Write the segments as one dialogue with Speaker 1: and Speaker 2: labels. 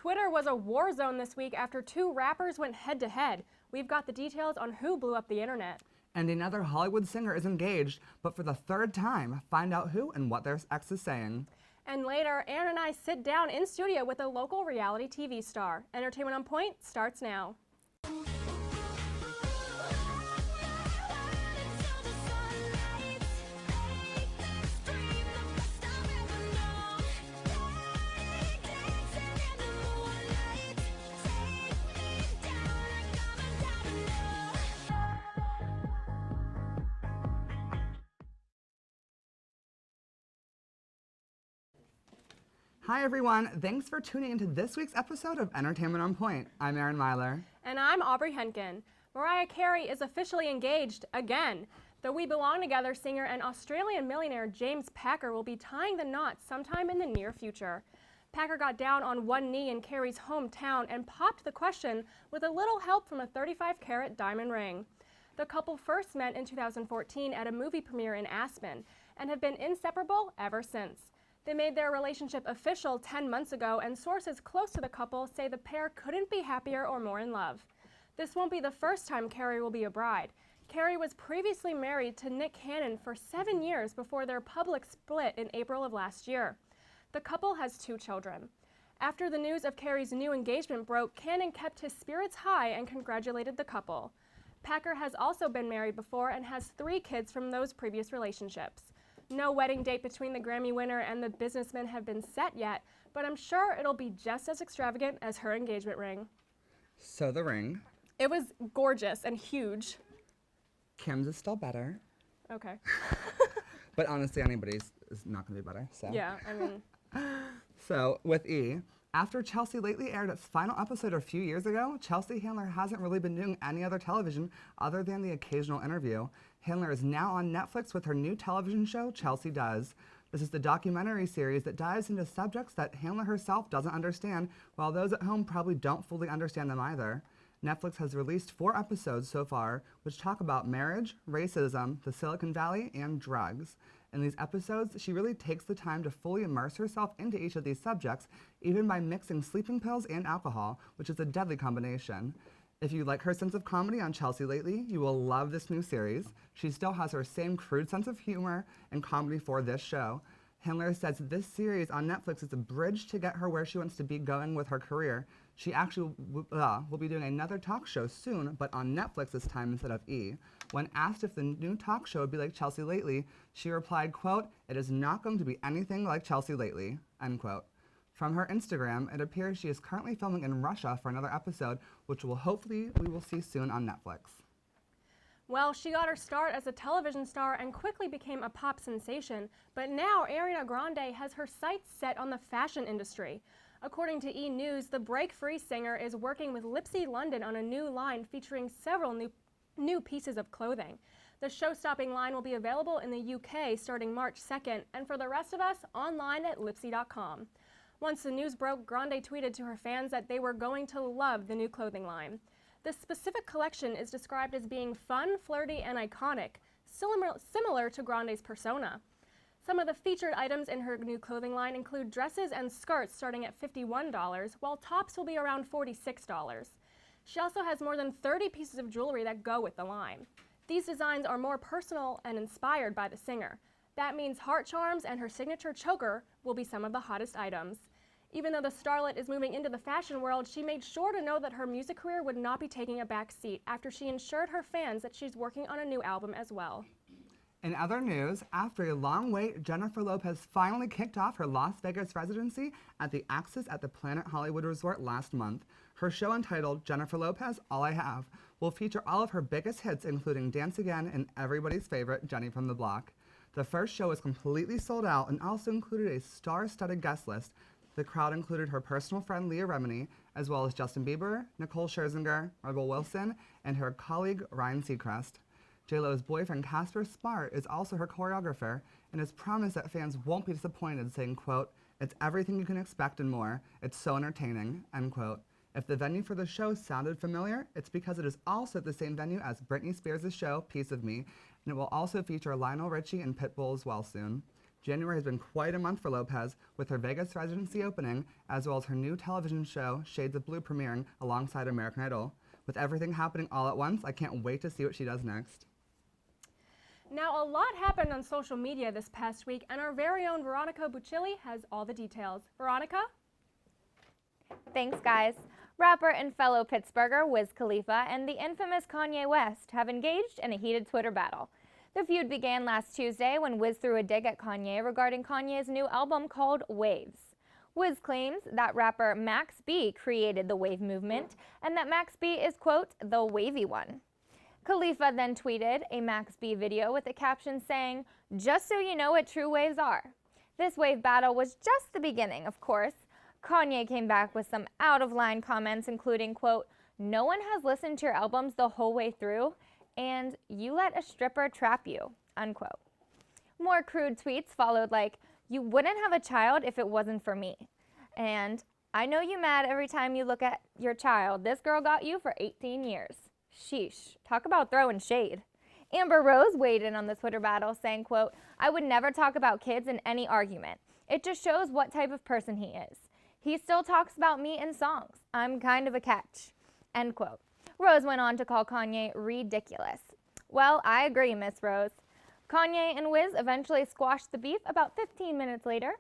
Speaker 1: Twitter was a war zone this week after two rappers went head-to-head. We've got the details on who blew up the internet.
Speaker 2: And another Hollywood singer is engaged, but for the third time, find out who and what their ex is saying.
Speaker 1: And later, Aaron and I sit down in studio with a local reality TV star. Entertainment on Point starts now.
Speaker 2: Hi everyone, thanks for tuning into this week's episode of Entertainment on Point. I'm Aaron Myler.
Speaker 1: And I'm Aubrey Henkin. Mariah Carey is officially engaged again. The We Belong Together singer and Australian millionaire James Packer will be tying the knot sometime in the near future. Packer got down on one knee in Carey's hometown and popped the question with a little help from a 35-carat diamond ring. The couple first met in 2014 at a movie premiere in Aspen and have been inseparable ever since. They made their relationship official 10 months ago, and sources close to the couple say the pair couldn't be happier or more in love. This won't be the first time Carey will be a bride. Carey was previously married to Nick Cannon for 7 years before their public split in April of last year. The couple has 2 children. After the news of Carey's new engagement broke, Cannon kept his spirits high and congratulated the couple. Packer has also been married before and has 3 kids from those previous relationships. No wedding date between the Grammy winner and the businessman have been set yet, but I'm sure it'll be just as extravagant as her engagement ring.
Speaker 2: So the ring.
Speaker 1: It was gorgeous and huge.
Speaker 2: Kim's is still better.
Speaker 1: Okay.
Speaker 2: But honestly, anybody's is not going to be better. So.
Speaker 1: Yeah, I mean.
Speaker 2: So with E, after Chelsea Lately aired its final episode a few years ago, Chelsea Handler hasn't really been doing any other television other than the occasional interview. Handler is now on Netflix with her new television show, Chelsea Does. This is the documentary series that dives into subjects that Handler herself doesn't understand, while those at home probably don't fully understand them either. Netflix has released 4 episodes so far, which talk about marriage, racism, the Silicon Valley, and drugs. In these episodes, she really takes the time to fully immerse herself into each of these subjects, even by mixing sleeping pills and alcohol, which is a deadly combination. If you like her sense of comedy on Chelsea Lately, you will love this new series. She still has her same crude sense of humor and comedy for this show. Handler says this series on Netflix is a bridge to get her where she wants to be going with her career. She actually will be doing another talk show soon, but on Netflix this time instead of E. When asked if the new talk show would be like Chelsea Lately, she replied, quote, "It is not going to be anything like Chelsea Lately," end quote. From her Instagram, it appears she is currently filming in Russia for another episode, which we will see soon on Netflix.
Speaker 1: Well, she got her start as a television star and quickly became a pop sensation, but now Ariana Grande has her sights set on the fashion industry. According to E! News, the break-free singer is working with Lexi London on a new line featuring several new pieces of clothing. The show-stopping line will be available in the UK starting March 2nd, and for the rest of us, online at lipsy.com. Once the news broke, Grande tweeted to her fans that they were going to love the new clothing line. This specific collection is described as being fun, flirty, and iconic, similar to Grande's persona. Some of the featured items in her new clothing line include dresses and skirts starting at $51, while tops will be around $46. She also has more than 30 pieces of jewelry that go with the line. These designs are more personal and inspired by the singer. That means heart charms and her signature choker will be some of the hottest items. Even though the starlet is moving into the fashion world, she made sure to know that her music career would not be taking a back seat after she assured her fans that she's working on a new album as well.
Speaker 2: In other news, after a long wait, Jennifer Lopez finally kicked off her Las Vegas residency at the Axis at the Planet Hollywood Resort last month. Her show entitled Jennifer Lopez, All I Have, will feature all of her biggest hits, including Dance Again and everybody's favorite, Jenny from the Block. The first show was completely sold out and also included a star-studded guest list. The crowd included her personal friend Leah Remini, as well as Justin Bieber, Nicole Scherzinger, Rebel Wilson, and her colleague Ryan Seacrest. J-Lo's boyfriend Casper Smart is also her choreographer and has promised that fans won't be disappointed, saying, quote, "It's everything you can expect and more. It's so entertaining," end quote. If the venue for the show sounded familiar, it's because it is also the same venue as Britney Spears' show, Piece of Me, and it will also feature Lionel Richie and Pitbull as well soon. January has been quite a month for Lopez, with her Vegas residency opening, as well as her new television show, Shades of Blue, premiering alongside American Idol. With everything happening all at once, I can't wait to see what she does next.
Speaker 1: Now, a lot happened on social media this past week, and our very own Veronica Buccilli has all the details. Veronica?
Speaker 3: Thanks, guys. Rapper and fellow Pittsburgher Wiz Khalifa and the infamous Kanye West have engaged in a heated Twitter battle. The feud began last Tuesday when Wiz threw a dig at Kanye regarding Kanye's new album called Waves. Wiz claims that rapper Max B created the wave movement and that Max B is, quote, the wavy one. Khalifa then tweeted a Max B video with a caption saying, "Just so you know what true waves are." This wave battle was just the beginning, of course. Kanye came back with some out-of-line comments, including, quote, "No one has listened to your albums the whole way through, and you let a stripper trap you," unquote. More crude tweets followed like, "You wouldn't have a child if it wasn't for me," and "I know you mad every time you look at your child. This girl got you for 18 years. Sheesh, talk about throwing shade. Amber Rose weighed in on the Twitter battle saying, quote, "I would never talk about kids in any argument. It just shows what type of person he is. He still talks about me in songs. I'm kind of a catch," end quote. Rose went on to call Kanye ridiculous. Well, I agree, Miss Rose. Kanye and Wiz eventually squashed the beef about 15 minutes later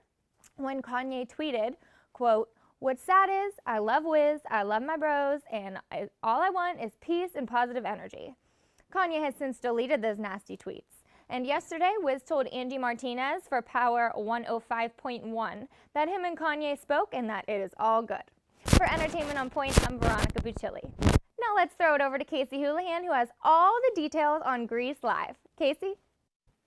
Speaker 3: when Kanye tweeted, quote, "What's sad is I love Wiz, I love my bros, and all I want is peace and positive energy." Kanye has since deleted those nasty tweets. And yesterday, Wiz told Angie Martinez for Power 105.1 that him and Kanye spoke and that it is all good. For Entertainment on Point, I'm Veronica Buccilli. Now let's throw it over to Casey Houlihan, who has all the details on Grease Live. Casey?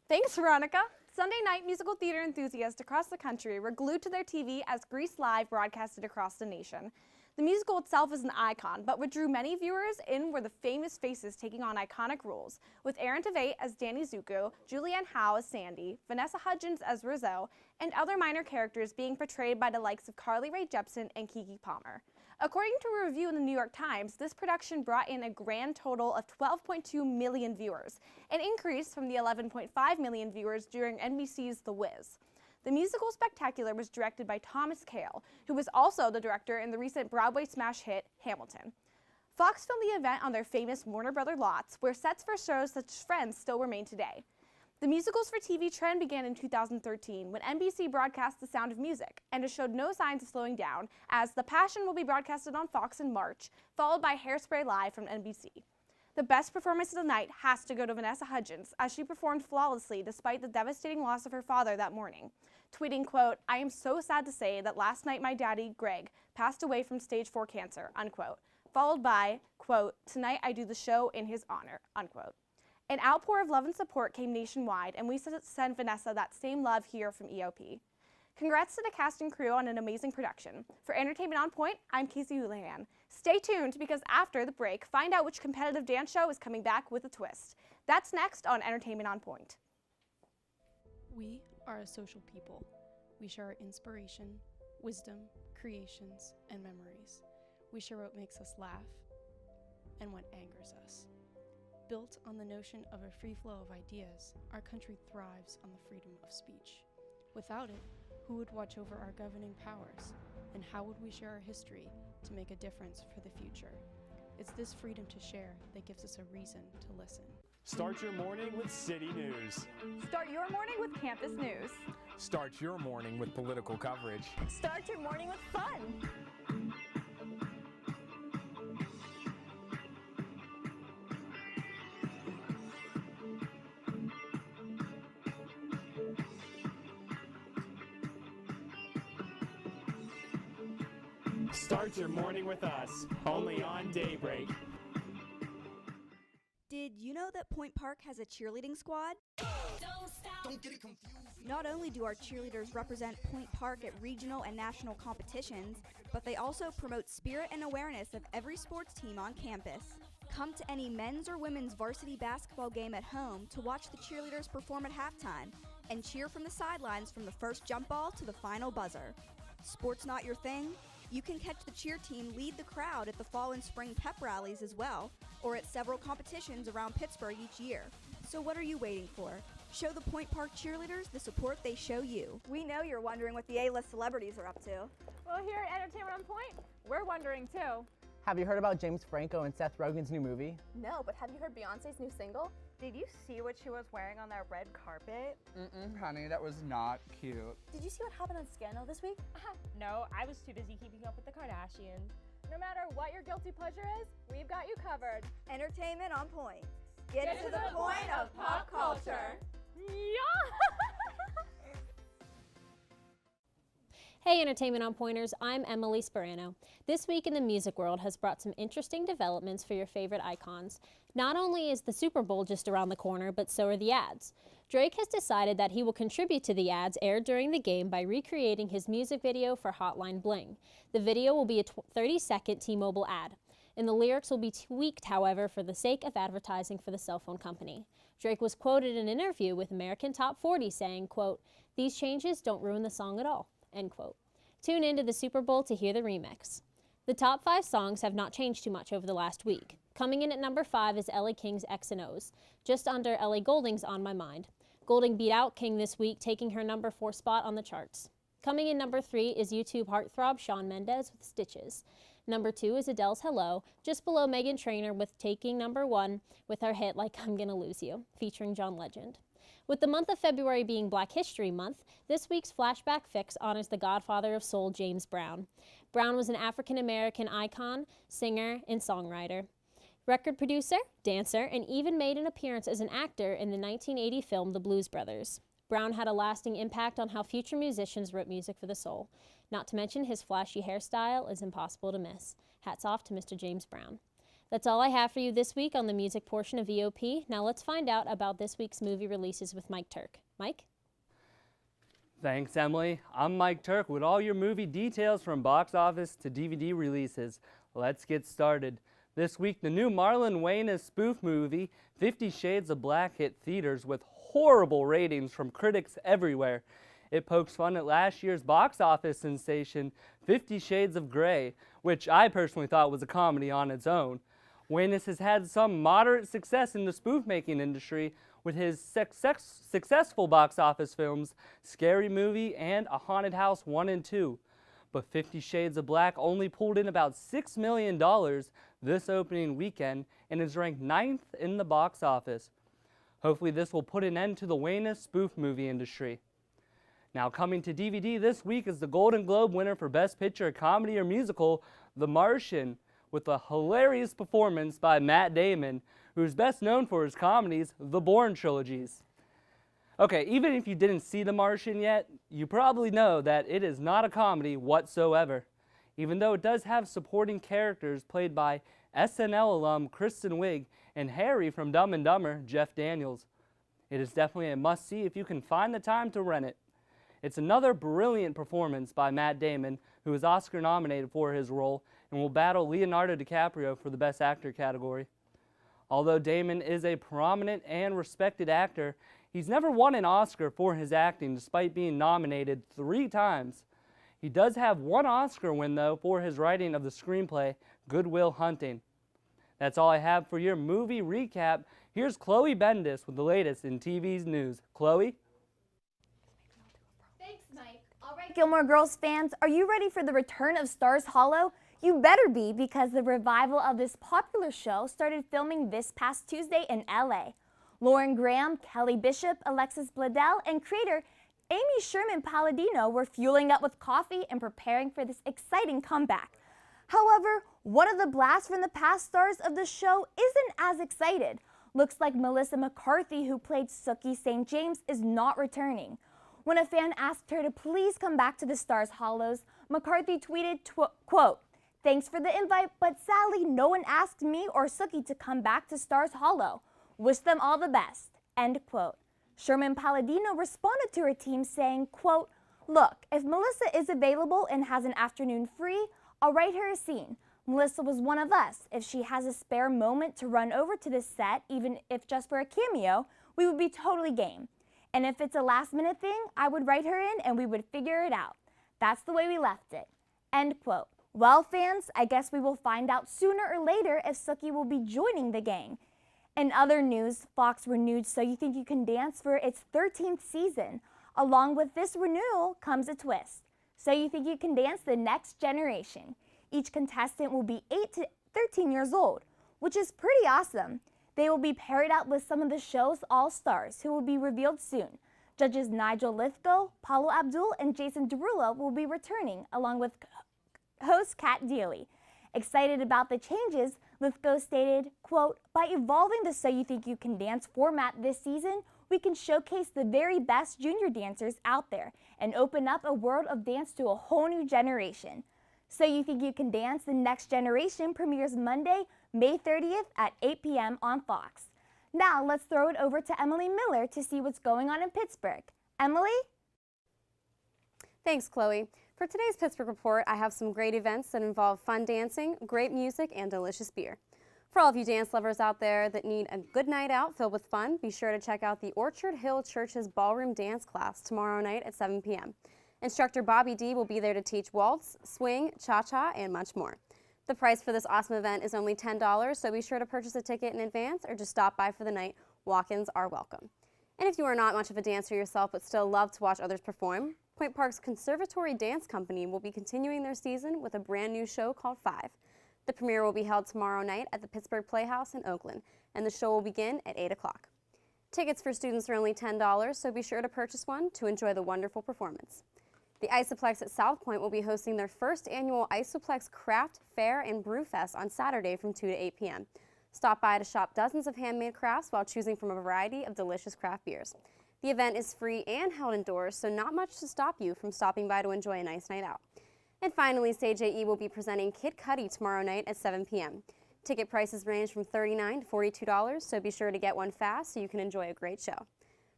Speaker 4: Thanks, Veronica. Sunday night, musical theater enthusiasts across the country were glued to their TV as Grease Live broadcasted across the nation. The musical itself is an icon, but what drew many viewers in were the famous faces taking on iconic roles, with Aaron Tveit as Danny Zuko, Julianne Howe as Sandy, Vanessa Hudgens as Rizzo, and other minor characters being portrayed by the likes of Carly Rae Jepsen and Keke Palmer. According to a review in the New York Times, this production brought in a grand total of 12.2 million viewers, an increase from the 11.5 million viewers during NBC's The Wiz. The musical spectacular was directed by Thomas Kail, who was also the director in the recent Broadway smash hit Hamilton. Fox filmed the event on their famous Warner Brothers lots, where sets for shows such as Friends still remain today. The musicals for TV trend began in 2013 when NBC broadcast The Sound of Music, and it showed no signs of slowing down, as The Passion will be broadcasted on Fox in March, followed by Hairspray Live from NBC. The best performance of the night has to go to Vanessa Hudgens, as she performed flawlessly despite the devastating loss of her father that morning. Tweeting, quote, "I am so sad to say that last night my daddy, Greg, passed away from stage 4 cancer," unquote. Followed by, quote, "Tonight I do the show in his honor," unquote. An outpour of love and support came nationwide, and we send Vanessa that same love here from EOP. Congrats to the cast and crew on an amazing production. For Entertainment on Point, I'm Casey Houlihan. Stay tuned, because after the break, find out which competitive dance show is coming back with a twist. That's next on Entertainment on Point.
Speaker 5: We are a social people. We share our inspiration, wisdom, creations, and memories. We share what makes us laugh and what angers us. Built on the notion of a free flow of ideas, our country thrives on the freedom of speech. Without it, who would watch over our governing powers? And how would we share our history to make a difference for the future? It's this freedom to share that gives us a reason to listen.
Speaker 6: Start your morning with City News.
Speaker 7: Start your morning with campus news.
Speaker 6: Start your morning with political coverage.
Speaker 7: Start your morning with fun.
Speaker 6: Start your morning with us, only on Daybreak.
Speaker 8: Did you know that Point Park has a cheerleading squad?
Speaker 9: Don't get it confused.
Speaker 8: Not only do our cheerleaders represent Point Park at regional and national competitions, but they also promote spirit and awareness of every sports team on campus. Come to any men's or women's varsity basketball game at home to watch the cheerleaders perform at halftime and cheer from the sidelines from the first jump ball to the final buzzer. Sports not your thing? You can catch the cheer team lead the crowd at the fall and spring pep rallies as well, or at several competitions around Pittsburgh each year. So what are you waiting for? Show the Point Park cheerleaders the support they show you.
Speaker 7: We know you're wondering what the A-list celebrities are up to.
Speaker 10: Well, here at Entertainment on Point, we're wondering too.
Speaker 11: Have you heard about James Franco and Seth Rogen's new movie?
Speaker 12: No, but have you heard Beyonce's new single?
Speaker 7: Did you see what she was wearing on that red carpet?
Speaker 2: Honey, that was not cute.
Speaker 12: Did you see what happened on Scandal this week?
Speaker 10: No, I was too busy keeping up with the Kardashians. No matter what your guilty pleasure is, we've got you covered.
Speaker 7: Entertainment on Point. Get to the point of pop culture.
Speaker 13: Hey Entertainment on Pointers, I'm Emily Sperano. This week in the music world has brought some interesting developments for your favorite icons. Not only is the Super Bowl just around the corner, but so are the ads. Drake has decided that he will contribute to the ads aired during the game by recreating his music video for Hotline Bling. The video will be a 30-second T-Mobile ad, and the lyrics will be tweaked, however, for the sake of advertising for the cell phone company. Drake was quoted in an interview with American Top 40 saying, quote, "These changes don't ruin the song at all," end quote. Tune in to the Super Bowl to hear the remix. The top 5 songs have not changed too much over the last week. Coming in at number 5 is Ellie King's X and O's, just under Ellie Goulding's On My Mind. Goulding beat out King this week, taking her number 4 spot on the charts. Coming in number 3 is YouTube heartthrob Shawn Mendes with Stitches. Number 2 is Adele's Hello, just below Meghan Trainor with taking number 1 with her hit Like I'm Gonna Lose You, featuring John Legend. With the month of February being Black History Month, this week's Flashback Fix honors the godfather of soul, James Brown. Brown was an African-American icon, singer, and songwriter. Record producer, dancer, and even made an appearance as an actor in the 1980 film The Blues Brothers. Brown had a lasting impact on how future musicians wrote music for the soul. Not to mention his flashy hairstyle is impossible to miss. Hats off to Mr. James Brown. That's all I have for you this week on the music portion of VOP. Now let's find out about this week's movie releases with Mike Turk. Mike?
Speaker 14: Thanks, Emily. I'm Mike Turk with all your movie details from box office to DVD releases. Let's get started. This week, the new Marlon Wayans spoof movie, 50 Shades of Black, hit theaters with horrible ratings from critics everywhere. It pokes fun at last year's box office sensation, 50 Shades of Grey, which I personally thought was a comedy on its own. Wayans has had some moderate success in the spoof-making industry with his successful box office films, Scary Movie and A Haunted House 1 and 2. But 50 Shades of Black only pulled in about $6 million this opening weekend and is ranked 9th in the box office. Hopefully this will put an end to the Wayans spoof movie industry. Now coming to DVD this week is the Golden Globe winner for Best Picture, Comedy or Musical, The Martian, with a hilarious performance by Matt Damon, who's best known for his comedies, The Bourne trilogies. Okay, even if you didn't see The Martian yet, you probably know that it is not a comedy whatsoever, even though it does have supporting characters played by SNL alum Kristen Wiig and Harry from Dumb and Dumber, Jeff Daniels. It is definitely a must-see if you can find the time to rent it. It's another brilliant performance by Matt Damon, who is Oscar nominated for his role and will battle Leonardo DiCaprio for the Best Actor category. Although Damon is a prominent and respected actor, he's never won an Oscar for his acting despite being nominated 3 times. He does have 1 Oscar win, though, for his writing of the screenplay Good Will Hunting. That's all I have for your movie recap. Here's Chloe Bendis with the latest in TV's news. Chloe?
Speaker 15: Thanks, Mike. All right, Gilmore Girls fans, are you ready for the return of Stars Hollow? You better be, because the revival of this popular show started filming this past Tuesday in LA. Lauren Graham, Kelly Bishop, Alexis Bledel, and creator Amy Sherman Palladino were fueling up with coffee and preparing for this exciting comeback. However, one of the blasts from the past stars of the show isn't as excited. Looks like Melissa McCarthy, who played Sookie St. James, is not returning. When a fan asked her to please come back to the Stars Hollows, McCarthy tweeted, quote, "Thanks for the invite, but sadly no one asked me or Sookie to come back to Stars Hollow. Wish them all the best," end quote. Sherman Palladino responded to her team saying, quote, "Look, if Melissa is available and has an afternoon free, I'll write her a scene. Melissa was one of us. If she has a spare moment to run over to this set, even if just for a cameo, we would be totally game. And if it's a last-minute thing, I would write her in and we would figure it out. That's the way we left it," end quote. Well, fans, I guess we will find out sooner or later if Sookie will be joining the gang. In other news, Fox renewed So You Think You Can Dance for its 13th season. Along with this renewal comes a twist. So You Think You Can Dance the Next Generation. Each contestant will be 8 to 13 years old, which is pretty awesome. They will be paired up with some of the show's all-stars who will be revealed soon. Judges Nigel Lithgow, Paulo Abdul, and Jason Derulo will be returning, along with host Kat Deely. Excited about the changes, Lithgow stated, quote, "By evolving the So You Think You Can Dance format this season, we can showcase the very best junior dancers out there and open up a world of dance to a whole new generation." So You Think You Can Dance the Next Generation premieres Monday, May 30th at 8 p.m. on Fox. Now let's throw it over to Emily Miller to see what's going on in Pittsburgh. Emily?
Speaker 16: Thanks, Chloe. For today's Pittsburgh Report, I have some great events that involve fun dancing, great music, and delicious beer. For all of you dance lovers out there that need a good night out filled with fun, be sure to check out the Orchard Hill Church's Ballroom Dance class tomorrow night at 7 p.m. Instructor Bobby D will be there to teach waltz, swing, cha-cha, and much more. The price for this awesome event is only $10, so be sure to purchase a ticket in advance or just stop by for the night. Walk-ins are welcome. And if you are not much of a dancer yourself but still love to watch others perform, Point Park's Conservatory Dance Company will be continuing their season with a brand new show called Five. The premiere will be held tomorrow night at the Pittsburgh Playhouse in Oakland, and the show will begin at 8 o'clock. Tickets for students are only $10, so be sure to purchase one to enjoy the wonderful performance. The Isoplex at South Point will be hosting their first annual Isoplex Craft Fair and Brew Fest on Saturday from 2 to 8 p.m. Stop by to shop dozens of handmade crafts while choosing from a variety of delicious craft beers. The event is free and held indoors, so not much to stop you from stopping by to enjoy a nice night out. And finally, Stage AE will be presenting Kid Cudi tomorrow night at 7 p.m. Ticket prices range from $39 to $42, so be sure to get one fast so you can enjoy a great show.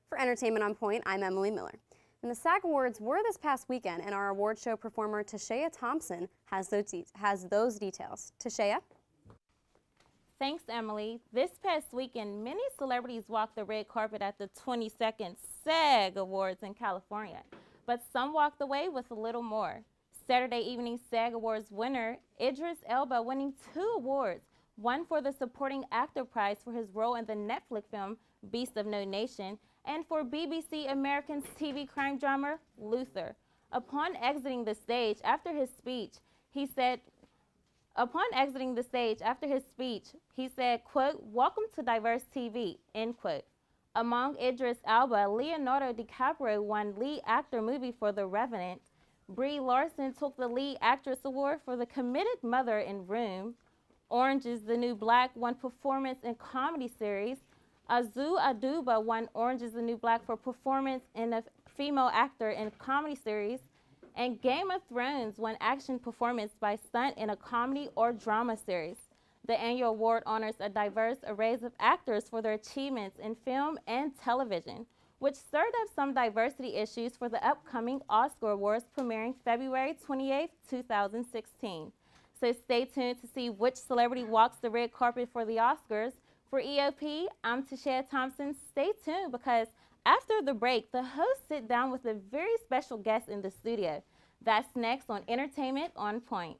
Speaker 16: For Entertainment on Point, I'm Emily Miller. And the SAG Awards were this past weekend, and our award show performer Tashea Thompson has those details. Tashea?
Speaker 17: Thanks, Emily. This past weekend, many celebrities walked the red carpet at the 22nd SAG Awards in California, but some walked away with a little more. Saturday evening SAG Awards winner Idris Elba winning 2 awards, one for the Supporting Actor Prize for his role in the Netflix film Beast of No Nation, and for BBC American's TV crime drama Luther. Upon exiting the stage after his speech, he said, quote, "Welcome to diverse TV," end quote. Among Idris Elba, Leonardo DiCaprio won lead actor movie for The Revenant. Brie Larson took the lead actress award for The Committed Mother in Room. Orange is the New Black won performance in comedy series. Azu Aduba won Orange is the New Black for performance in a female actor in a comedy series. And Game of Thrones won action performance by stunt in a comedy or drama series. The annual award honors a diverse array of actors for their achievements in film and television, which stirred up some diversity issues for the upcoming Oscar Awards premiering February 28, 2016. So stay tuned to see which celebrity walks the red carpet for the Oscars. For EOP, I'm Tashea Thompson. Stay tuned because after the break, the hosts sit down with a very special guest in the studio. That's next on Entertainment on Point.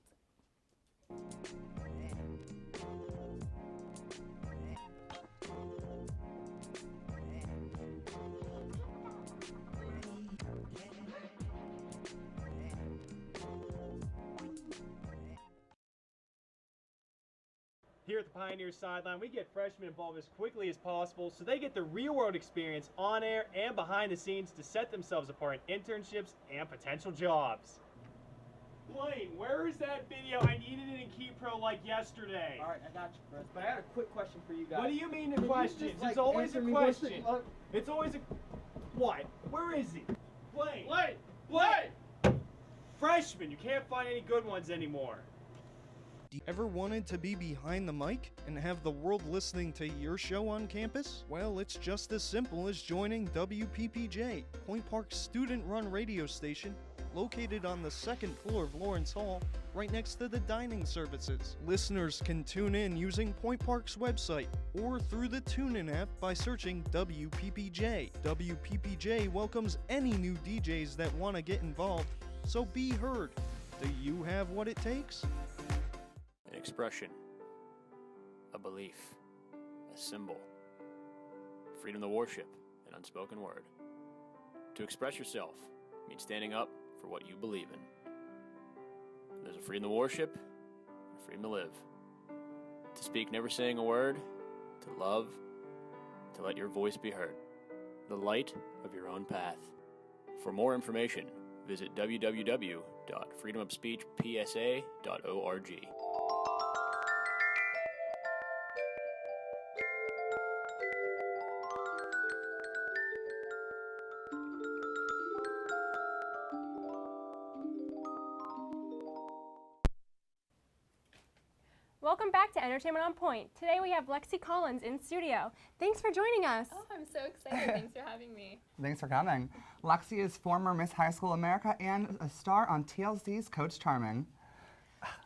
Speaker 6: Here at the Pioneer Sideline, we get freshmen involved as quickly as possible so they get the real-world experience on air and behind the scenes to set themselves apart in internships and potential jobs. Blaine, where is that video? I needed it in KeyPro like yesterday.
Speaker 11: All right, I got you, Chris. But I had a quick question for you guys.
Speaker 6: What do you mean the questions? It's always a question. It's always a... What? Where is he? Blaine! Blaine! Blaine! Freshman, you can't find any good ones anymore.
Speaker 18: Ever wanted to be behind the mic and have the world listening to your show on campus? Well, it's just as simple as joining WPPJ, Point Park's student-run radio station, located on the 2nd floor of Lawrence Hall, right next to the dining services. Listeners can tune in using Point Park's website or through the TuneIn app by searching WPPJ. WPPJ welcomes any new DJs that want to get involved, so be heard. Do you have what it takes?
Speaker 19: An expression, a belief, a symbol. Freedom to worship, an unspoken word. To express yourself means standing up for what you believe in. There's a freedom to worship, and a freedom to live. To speak never saying a word, to love, to let your voice be heard. The light of your own path. For more information, visit www.freedomofspeechpsa.org.
Speaker 1: Welcome back to Entertainment on Point. Today we have Lexi Collins in studio. Thanks for joining us.
Speaker 10: Oh, I'm so excited. Thanks for having me.
Speaker 2: Thanks for coming. Lexi is former Miss High School America and a star on TLC's Coach Charming.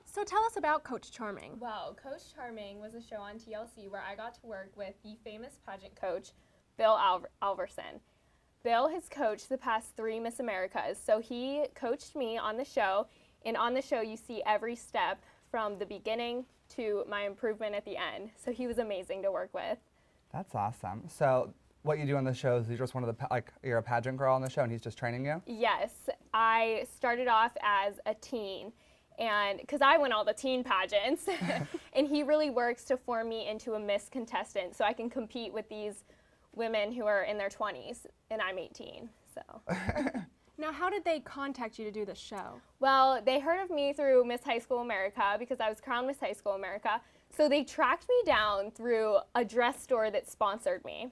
Speaker 1: So tell us about Coach Charming.
Speaker 10: Well, Coach Charming was a show on TLC where I got to work with the famous pageant coach, Bill Alverson. Bill has coached the past 3 Miss Americas, so he coached me on the show, and on the show you see every step from the beginning to my improvement at the end. So he was amazing to work with.
Speaker 2: That's awesome. So what you do on the show is you're just one of the, you're a pageant girl on the show and he's just training you?
Speaker 10: Yes, I started off as a teen, and because I win all the teen pageants, and he really works to form me into a Miss contestant so I can compete with these women who are in their 20s, and I'm 18, so.
Speaker 1: Now, how did they contact you to do the show?
Speaker 10: Well, they heard of me through Miss High School America because I was crowned Miss High School America. So they tracked me down through a dress store that sponsored me.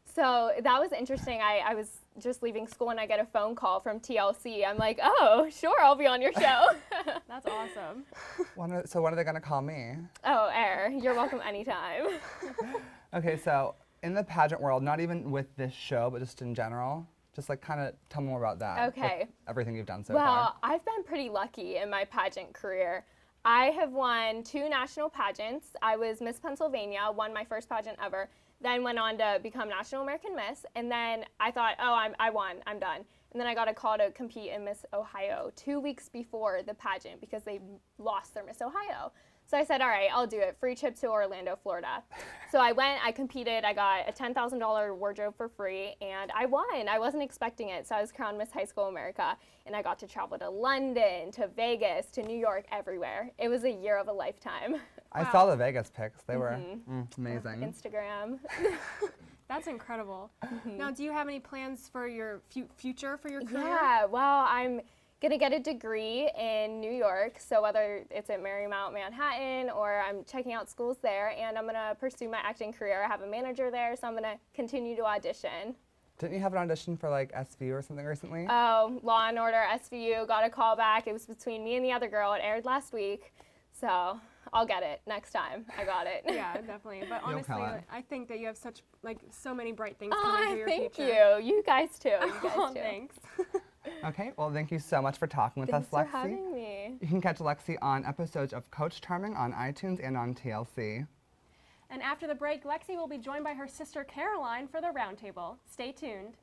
Speaker 10: So that was interesting. I was just leaving school and I get a phone call from TLC. I'm like, oh, sure, I'll be on your show.
Speaker 1: That's awesome.
Speaker 2: So when are they going to call me?
Speaker 10: Oh, Air, you're welcome anytime.
Speaker 2: Okay, so in the pageant world, not even with this show, but just in general, just kind of tell me more about that.
Speaker 10: Okay.
Speaker 2: Everything you've done so
Speaker 10: far.
Speaker 2: far.
Speaker 10: I've been pretty lucky in my pageant career. I have won 2 national pageants. I was Miss Pennsylvania, won my first pageant ever, then went on to become National American Miss, and then I thought, oh, I won, I'm done. And then I got a call to compete in Miss Ohio 2 weeks before the pageant because they lost their Miss Ohio. So I said, all right, I'll do it. Free trip to Orlando, Florida. So I went, I competed, I got a $10,000 wardrobe for free, and I won. I wasn't expecting it, so I was crowned Miss High School America, and I got to travel to London, to Vegas, to New York, everywhere. It was a year of a lifetime.
Speaker 2: I saw the Vegas pics. They were amazing.
Speaker 10: Instagram.
Speaker 1: That's incredible. Now, do you have any plans for your future for your career?
Speaker 10: Yeah, well, I'm gonna get a degree in New York, so whether it's at Marymount Manhattan or I'm checking out schools there, and I'm gonna pursue my acting career. I have a manager there, so I'm gonna continue to audition.
Speaker 2: Didn't you have an audition for SVU or something recently?
Speaker 10: Oh, Law and Order, SVU, got a call back. It was between me and the other girl. It aired last week, so I'll get it next time. I got it.
Speaker 1: Yeah, definitely. But honestly, I think that you have such so many bright things
Speaker 10: coming
Speaker 1: for your
Speaker 10: future.
Speaker 1: Thank
Speaker 10: you. You guys too. You guys too.
Speaker 1: Thanks.
Speaker 2: Okay, well, thank you so much for talking with
Speaker 10: Thanks
Speaker 2: us, Lexi.
Speaker 10: for having me.
Speaker 2: You can catch Lexi on episodes of Coach Charming on iTunes and on TLC.
Speaker 1: And after the break, Lexi will be joined by her sister Caroline for the roundtable. Stay tuned.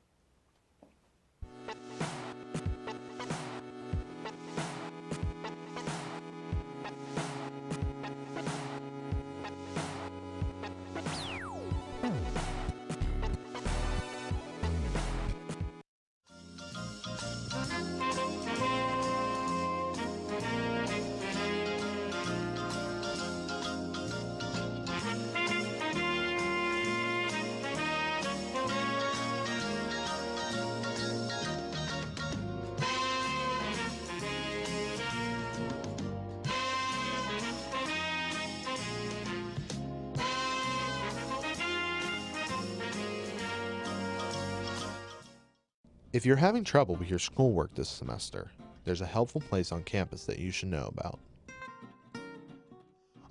Speaker 20: If you're having trouble with your schoolwork this semester, there's a helpful place on campus that you should know about.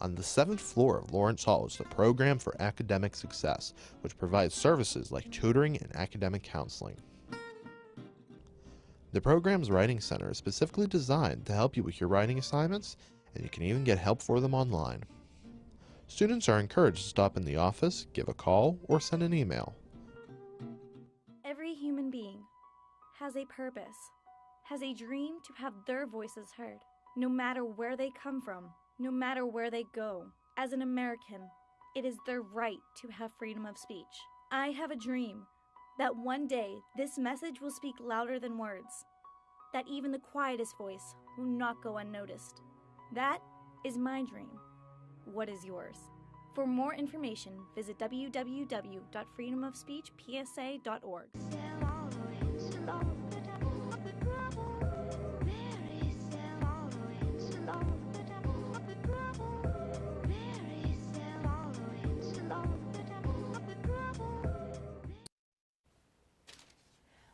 Speaker 20: On the 7th floor of Lawrence Hall is the Program for Academic Success, which provides services like tutoring and academic counseling. The program's Writing Center is specifically designed to help you with your writing assignments, and you can even get help for them online. Students are encouraged to stop in the office, give a call, or send an email.
Speaker 21: Every human being has a purpose, has a dream to have their voices heard, no matter where they come from, no matter where they go. As an American, It is their right to have freedom of speech. I have a dream that one day this message will speak louder than words, that even the quietest voice will not go unnoticed. That is my dream. What is yours? For more information, visit www.freedomofspeechpsa.org.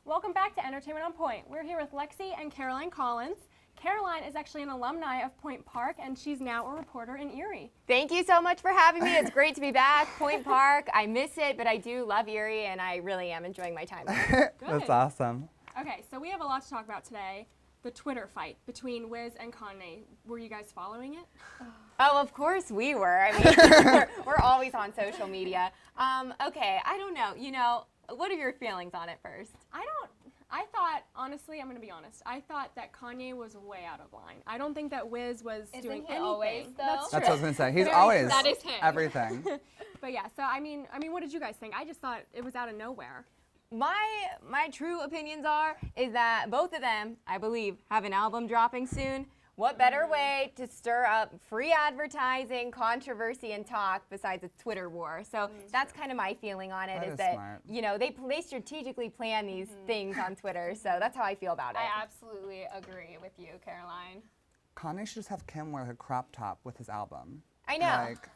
Speaker 1: Welcome back to Entertainment on Point. We're here with Lexi and Caroline Collins. Caroline is actually an alumni of Point Park, and she's now a reporter in Erie.
Speaker 3: Thank you so much for having me. It's great to be back. Point Park, I miss it, but I do love Erie, and I really am enjoying my time here.
Speaker 2: That's awesome.
Speaker 1: Okay, so we have a lot to talk about today. The Twitter fight between Wiz and Kanye. Were you guys following it?
Speaker 3: Oh, of course we were. I mean, we're always on social media. Okay, I don't know. You know, what are your feelings on it first?
Speaker 1: I thought, honestly, I'm going to be honest, I thought that Kanye was way out of line. I don't think that Wiz was doing anything.
Speaker 10: Always, though?
Speaker 1: That's
Speaker 2: That's
Speaker 1: true.
Speaker 2: what I was going to say. He's always
Speaker 10: That is him.
Speaker 2: everything.
Speaker 1: But yeah, so I mean, what did you guys think? I just thought it was out of nowhere.
Speaker 3: My true opinions is that both of them, I believe, have an album dropping soon. What better way to stir up free advertising, controversy, and talk besides a Twitter war? So that's kind of my feeling on it.
Speaker 2: That
Speaker 3: is
Speaker 2: is
Speaker 3: that
Speaker 2: smart.
Speaker 3: you know they strategically plan these things on Twitter. So that's how I feel about it.
Speaker 10: I absolutely agree with you, Caroline.
Speaker 2: Kanye should just have Kim wear a crop top with his album.
Speaker 3: I know.
Speaker 2: Like,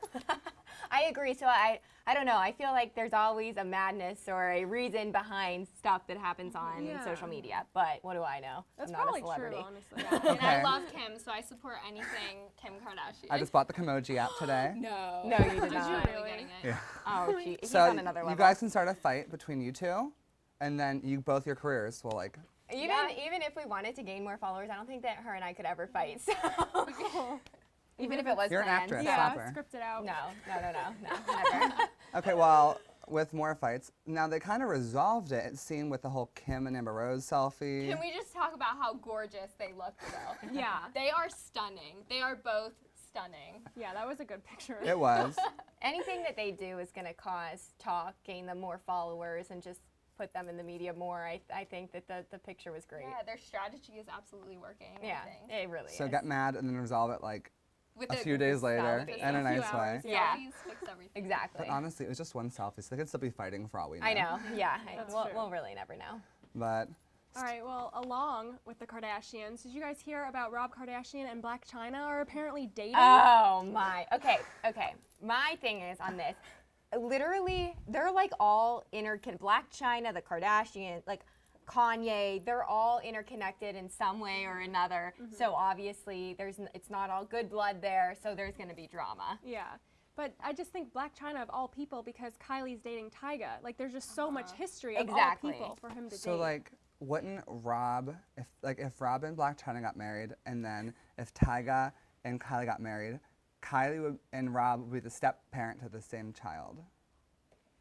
Speaker 3: I agree. So I don't know. I feel like there's always a madness or a reason behind stuff that happens on social media. But what do I know?
Speaker 1: That's
Speaker 3: I'm not
Speaker 1: probably
Speaker 3: a celebrity.
Speaker 1: true, honestly.
Speaker 10: And I
Speaker 2: Okay.
Speaker 10: love Kim, so I support anything Kim Kardashian.
Speaker 2: I just bought the Kimoji app today.
Speaker 10: No.
Speaker 3: No, you did
Speaker 10: Did
Speaker 3: not.
Speaker 10: you really?
Speaker 2: Yeah.
Speaker 3: Oh, gee. He's
Speaker 2: So
Speaker 3: on another level.
Speaker 2: you guys can start a fight between you two, and then both your careers will like.
Speaker 3: Even if we wanted to gain more followers, I don't think that her and I could ever fight. So. Even if it was
Speaker 2: You're an
Speaker 3: planned.
Speaker 2: actress,
Speaker 3: Yeah.
Speaker 2: stop her.
Speaker 1: Scripted out.
Speaker 3: No, never.
Speaker 2: Okay, well, with more fights, now they kind of resolved it. It seemed with the whole Kim and Amber Rose selfie.
Speaker 10: Can we just talk about how gorgeous they look, though?
Speaker 1: Yeah.
Speaker 10: They are stunning. They are both stunning.
Speaker 1: Yeah, that was a good picture.
Speaker 2: It was.
Speaker 3: Anything that they do is going to cause talk, gain them more followers, and just put them in the media more. I think that the picture was great.
Speaker 10: Yeah, their strategy is absolutely working.
Speaker 3: Yeah,
Speaker 10: I think.
Speaker 3: it really
Speaker 2: So
Speaker 3: is.
Speaker 2: get mad and then resolve it like
Speaker 10: With
Speaker 2: a
Speaker 10: a
Speaker 2: few days later
Speaker 3: selfie.
Speaker 2: in a nice way.
Speaker 3: Yeah.
Speaker 10: Selfies fix everything.
Speaker 3: Exactly.
Speaker 2: But honestly, it was just one selfie, so they could still be fighting for all we know.
Speaker 3: I know. Yeah.
Speaker 1: That's
Speaker 3: We'll,
Speaker 1: true.
Speaker 3: we'll really never know.
Speaker 2: But
Speaker 1: All right, well, along with the Kardashians, did you guys hear about Rob Kardashian and Blac Chyna are apparently dating?
Speaker 3: Oh my. Okay. My thing is on this. Literally, they're like all Blac Chyna, the Kardashians, like Kanye, they're all interconnected in some way or another. So obviously, it's not all good blood there. So there's going to be drama.
Speaker 1: Yeah. But I just think Blac Chyna of all people, because Kylie's dating Tyga. Like, there's just so much history of all people for him to
Speaker 2: so
Speaker 1: date.
Speaker 2: like, wouldn't Rob, if Rob and Blac Chyna got married, and then if Tyga and Kylie got married, Kylie and Rob would be the step parent to the same child.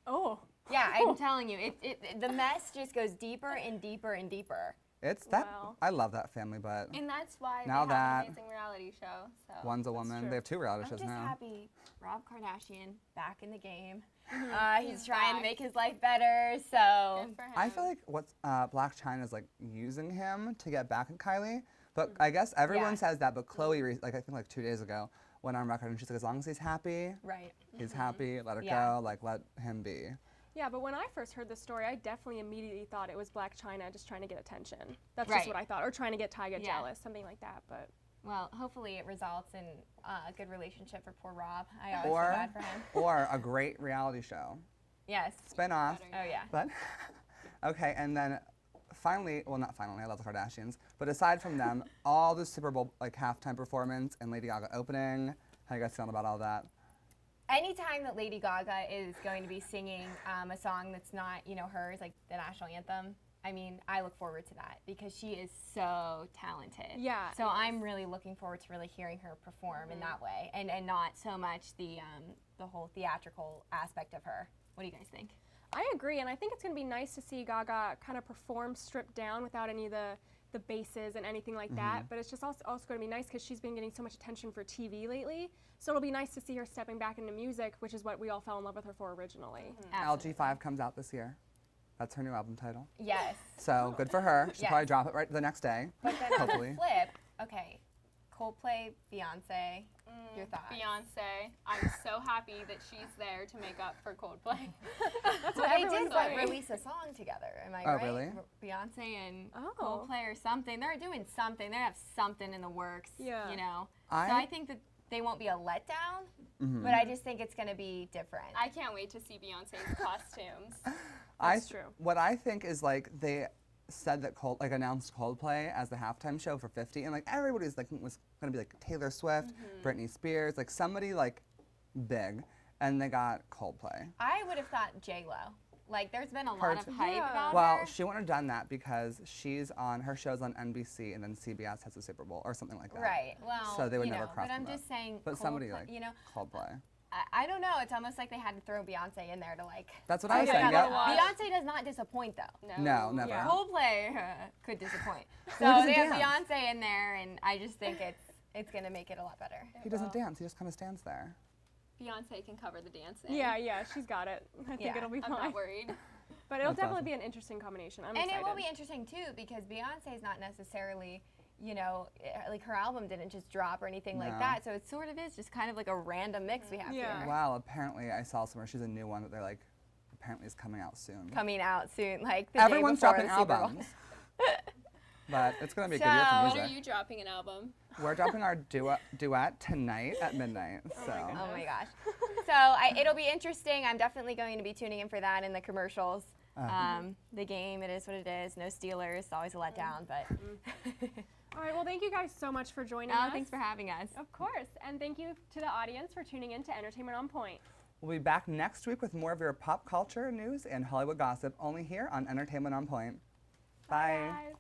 Speaker 1: Oh.
Speaker 3: Yeah, I'm telling you, the mess just goes deeper and deeper and deeper.
Speaker 2: It's that. I love that family, but
Speaker 10: And that's why
Speaker 2: now
Speaker 10: they have
Speaker 2: that
Speaker 10: an amazing reality show. So
Speaker 2: one's a woman, they have two reality shows
Speaker 3: I'm just
Speaker 2: now.
Speaker 3: happy Rob Kardashian back in the game.
Speaker 10: Mhm.
Speaker 3: He's
Speaker 10: He's
Speaker 3: trying to
Speaker 10: back.
Speaker 3: make his life better. So
Speaker 10: Good for him.
Speaker 2: I feel like what's Blac Chyna is like using him to get back at Kylie, but I guess everyone says that. But Chloe, like I think like 2 days ago, went on record and she's like, as long as he's happy,
Speaker 3: right,
Speaker 2: he's happy. Let it
Speaker 1: Yeah.
Speaker 2: go. Like let him be.
Speaker 1: Yeah, but when I first heard this story, I definitely immediately thought it was Blac Chyna just trying to get attention. That's
Speaker 3: Right.
Speaker 1: just what I thought. Or trying to get Tyga
Speaker 3: Yeah.
Speaker 1: jealous, something like that. But
Speaker 3: well, hopefully it results in a good relationship for poor Rob. I always feel bad for him.
Speaker 2: Or a great reality show.
Speaker 3: Yes.
Speaker 2: Spin off.
Speaker 3: Oh yeah.
Speaker 2: But okay, and then finally, well not finally, I love the Kardashians, but aside from them, all the Super Bowl like halftime performance and Lady Gaga opening, how you guys feeling about all that?
Speaker 3: Anytime that Lady Gaga is going to be singing a song that's not, hers, like the national anthem, I mean, I look forward to that because she is so talented.
Speaker 1: Yeah.
Speaker 3: So I'm really looking forward to really hearing her perform in that way, and not so much the whole theatrical aspect of her. What do you guys think?
Speaker 1: I agree, and I think it's going to be nice to see Gaga kind of perform stripped down without any of the the basses and anything like that, but it's just also going to be nice because she's been getting so much attention for TV lately. So it'll be nice to see her stepping back into music, which is what we all fell in love with her for originally.
Speaker 2: LG5 comes out this year. That's her new album title.
Speaker 3: Yes.
Speaker 2: So good for her. She'll
Speaker 3: Yes.
Speaker 2: probably drop it right the next day.
Speaker 3: But then
Speaker 2: hopefully.
Speaker 3: on the flip, okay, Coldplay, Beyonce, your thoughts?
Speaker 10: Beyonce. I'm so happy that she's there to make up for Coldplay.
Speaker 3: That's what they did release a song together. Am I right?
Speaker 2: Oh, really?
Speaker 3: Beyonce and Coldplay or something. They're doing something. They have something in the works. Yeah. You know. So I think that they won't be a letdown, but I just think it's going to be different.
Speaker 10: I can't wait to see Beyonce's costumes.
Speaker 1: That's true.
Speaker 2: What I think is like they said that announced Coldplay as the halftime show for 50, and like everybody's like was gonna be like Taylor Swift, Britney Spears, like somebody like big, and they got Coldplay.
Speaker 3: I would have thought J-Lo. Like there's been a lot of hype about
Speaker 2: Well,
Speaker 3: her.
Speaker 2: she wouldn't have done that because she's on her show's on NBC, and then CBS has the Super Bowl or something like that.
Speaker 3: Right. Well,
Speaker 2: so they would never cross
Speaker 3: But I'm
Speaker 2: them
Speaker 3: just saying.
Speaker 2: But somebody
Speaker 3: Coldplay,
Speaker 2: like Coldplay.
Speaker 3: I don't know. It's almost like they had to throw Beyonce in there to like.
Speaker 2: That's what I was saying. Yeah.
Speaker 3: Beyonce does not disappoint though.
Speaker 2: No, never.
Speaker 3: Yeah. Coldplay could disappoint. So
Speaker 2: Well, he
Speaker 3: they
Speaker 2: doesn't
Speaker 3: have Beyonce in there, and I just think it's gonna make it a lot better.
Speaker 2: He doesn't dance. He just kind of stands there.
Speaker 10: Beyonce can cover the dancing.
Speaker 1: Yeah, she's got it. I think it'll be fine.
Speaker 10: I'm not worried.
Speaker 1: But it'll
Speaker 2: That's
Speaker 1: definitely
Speaker 2: awesome.
Speaker 1: be an interesting combination. I'm
Speaker 3: And
Speaker 1: excited.
Speaker 3: it will be interesting too because Beyonce's not necessarily, like her album didn't just drop or anything like
Speaker 2: No.
Speaker 3: that. So it sort of is just kind of like a random mix we have here.
Speaker 2: Wow, apparently I saw somewhere she's a new one that they're like, apparently is coming out soon.
Speaker 3: Coming out soon, like the
Speaker 2: Everyone's
Speaker 3: day before
Speaker 2: dropping
Speaker 3: the Super Bowl.
Speaker 2: albums. But it's gonna be a good year for
Speaker 10: When
Speaker 2: music.
Speaker 10: are you dropping an album?
Speaker 2: We're dropping our duet tonight at midnight. So.
Speaker 3: Oh my gosh. So it'll be interesting. I'm definitely going to be tuning in for that in the commercials. The game, it is what it is. No Steelers, always a letdown, but.
Speaker 1: All right, well, thank you guys so much for joining us.
Speaker 3: Thanks for having us.
Speaker 1: Of course, and thank you to the audience for tuning in to Entertainment on Point.
Speaker 2: We'll be back next week with more of your pop culture news and Hollywood gossip, only here on Entertainment on Point. Bye.
Speaker 1: Bye.